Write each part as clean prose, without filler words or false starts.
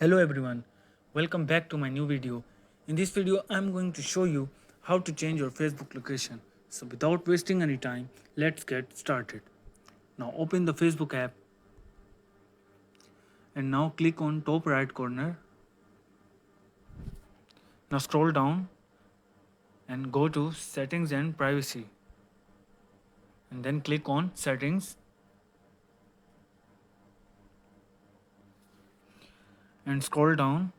Hello everyone, welcome back to my new video. In this video, I'm going to show you how to change your Facebook location. So without wasting any time, let's get started. Now open the Facebook app and now click on top right corner. Now scroll down and go to settings and privacy. And then click on settings and scroll down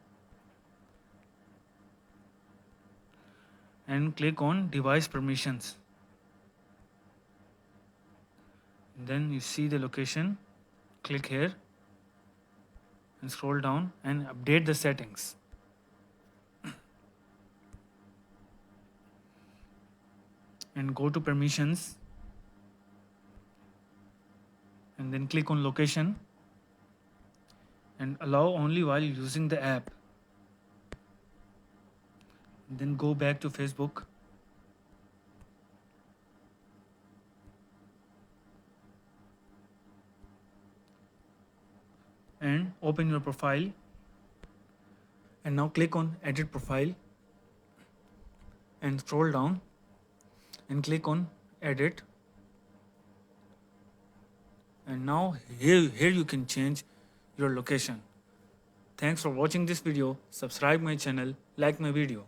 and click on device permissions. And then you see the location, click here and scroll down and update the settings. And go to permissions and then click on location and allow only while using the app. Then go back to Facebook and open your profile and now click on edit profile and scroll down and click on edit. And now here you can change your location. Thanks for watching this video. Subscribe my channel, like my video.